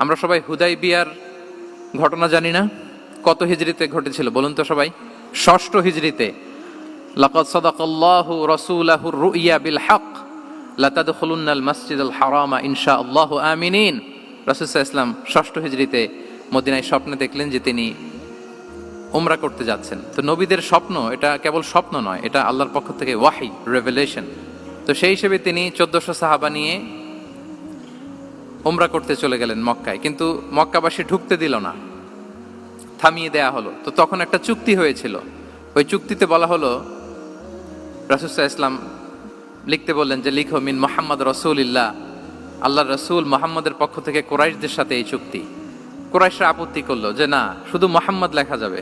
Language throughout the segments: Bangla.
আমরা সবাই হুদাইবিয়ার ঘটনা জানি না? কত হিজরিতে ঘটেছিল বলুন তো সবাই? 6ষ্ঠ হিজরিতে। লাকাদ সাদাকাল্লাহু রাসূলাহুর রুইয়া বিল হক লাতাদখুলুন্নাল মাসজিদাল হারামা ইনশাআল্লাহু আমিনিন। রাসূল সাল্লাল্লাহু আলাইহি ওয়াসাল্লাম 6ষ্ঠ হিজরিতে মদিনায় স্বপ্নে দেখলেন যে তিনি উমরা করতে যাচ্ছেন। তো নবীদের স্বপ্ন এটা কেবল স্বপ্ন নয়, এটা আল্লাহর পক্ষ থেকে ওয়াহি, রেভেলেশন। তো সেই হিসেবে তিনি 1400 সাহাবা নিয়ে উমরা করতে চলে গেলেন মক্কায়, কিন্তু মক্কাবাসী ঢুকতে দিল না, থামিয়ে দেয়া হলো। তো তখন একটা চুক্তি হয়েছিল, ওই চুক্তিতে বলা হলো, রাসূল সাল্লাল্লাহু আলাইহি ওয়াসাল্লাম লিখতে বললেন যে লিখো মিন মুহাম্মদ রাসূলুল্লাহ, আল্লাহর রাসূল মুহাম্মদের পক্ষ থেকে কুরাইশদের সাথে এই চুক্তি। কুরাইশরা আপত্তি করলো যে না, শুধু মুহাম্মদ লেখা যাবে,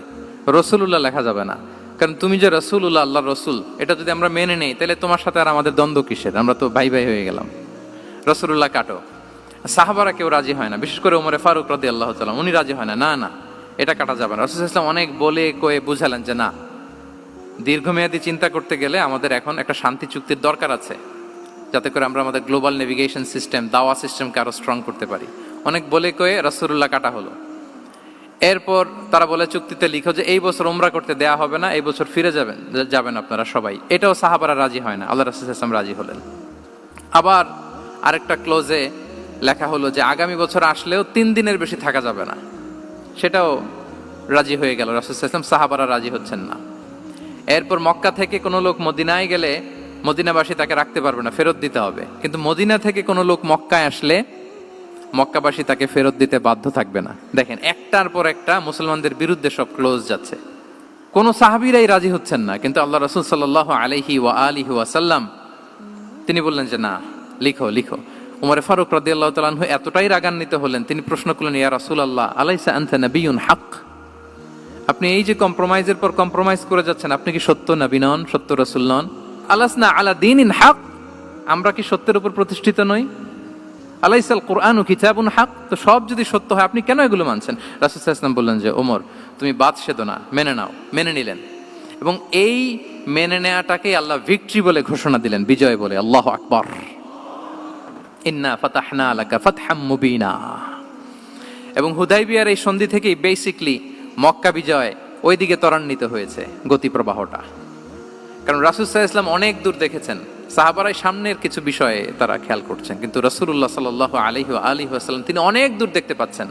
রাসূলুল্লাহ লেখা যাবে না, কারণ তুমি যে রাসূলুল্লাহ, আল্লাহর রাসূল, এটা যদি আমরা মেনে নেই তাহলে তোমার সাথে আর আমাদের দ্বন্দ্ব কিসের, আমরা তো ভাই ভাই হয়ে গেলাম, রাসূলুল্লাহ কাটো। সাহাবারা কেউ রাজি হয় না, বিশেষ করে ওমরে ফারুক রাদিয়াল্লাহু তাআলা, উনি রাজি হয় না, না না এটা কাটা যাবে না। রাসূল সাল্লাল্লাহু আলাইহি ওয়াসাল্লাম অনেক বলে কয়ে বুঝালেন যে না, দীর্ঘমেয়াদী চিন্তা করতে গেলে আমাদের এখন একটা শান্তি চুক্তির দরকার আছে, যাতে করে আমরা আমাদের গ্লোবাল নেভিগেশন সিস্টেম, দাওয়া সিস্টেমকে আরো স্ট্রং করতে পারি। অনেক বলে কয়ে রাসূলুল্লাহ কাটা হলো। এরপর তারা বলে চুক্তিতে লিখো যে এই বছর উমরা করতে দেয়া হবে না, এই বছর ফিরে যাবেন আপনারা সবাই। এটাও সাহাবারা রাজি হয় না, আল্লাহ রাসূল সাল্লাল্লাহু আলাইহি ওয়াসাল্লাম রাজি হলেন। আবার আরেকটা ক্লোজে লেখা হলো যে আগামী বছর আসলেও 3 দিনের বেশি থাকা যাবে না, সেটাও রাজি হয়ে গেল রাসূল সাল্লাল্লাহু আলাইহি ওয়াসাল্লাম, সাহাবারা রাজি হচ্ছেন না। এরপর মক্কা থেকে কোনো লোক মদিনায় গেলে মদিনাবাসী তাকে রাখতে পারবে না, ফেরত দিতে হবে। কিন্তু মদিনা থেকে কোনো লোক মক্কায় আসলে মক্কাবাসী তাকে ফেরত দিতে বাধ্য থাকবে না। দেখেন, একটার পর একটা মুসলমানদের বিরুদ্ধে সব ক্লোজ যাচ্ছে, কোনো সাহাবীরাই রাজি হচ্ছেন না। কিন্তু আল্লাহ রাসূল সাল্লাল্লাহু আলাইহি ওয়া আলিহি ওয়াসাল্লাম তিনি বললেন যে না, লিখো লিখো। উমর ফারুক রাদিয়াল্লাহু তাআলা আনহু এতটাই রাগান্বিত হলেন, তিনি প্রশ্ন করলেন, ইয়া রাসূলুল্লাহ, আলাইসা আনতা নাবিয়্যুন হক, আপনি এই যে কম্প্রোমাইজের পর কম্প্রোমাইজ করে যাচ্ছেন, আপনি কি সত্য নবী নন, সত্য রাসূল নন? আলাসনা আলা দীনিন হক, আমরা কি সত্যের উপর প্রতিষ্ঠিত নই? আলাইসাল কুরআনু কিতাবুন হক, তো সব যদি সত্য হয় আপনি কেন এগুলো মানছেন? রাসূল সাল্লাল্লাহু আলাইহি ওয়াসাল্লাম বললেন যে ওমর, তুমি বাদ সেদো না, মেনে নাও। মেনে নিলেন, এবং এই মেনে নেওয়াটাকেই আল্লাহ ভিক্টরি বলে ঘোষণা দিলেন, বিজয় বলে। আল্লাহু আকবার। ইন্না ফাতাহনা লাকা ফাতহাম মুবিনা। এবং হুদাইবিয়ার এই সন্ধি থেকেই বেসিকলি মক্কা বিজয় ওইদিকে ত্বরান্বিত হয়েছে গতি প্রবাহটা। কারণ রাসূল সাল্লাল্লাহু আলাইহি ওয়াসাল্লাম অনেক দূর দেখেছেন, সাহাবারাই সামনের কিছু বিষয়ে তারা খেয়াল করছেন, কিন্তু রাসূলুল্লাহ সাল্লাল্লাহু আলাইহি ওয়া আলিহি ওয়াসাল্লাম তিনি অনেক দূর দেখতে পাচ্ছেন।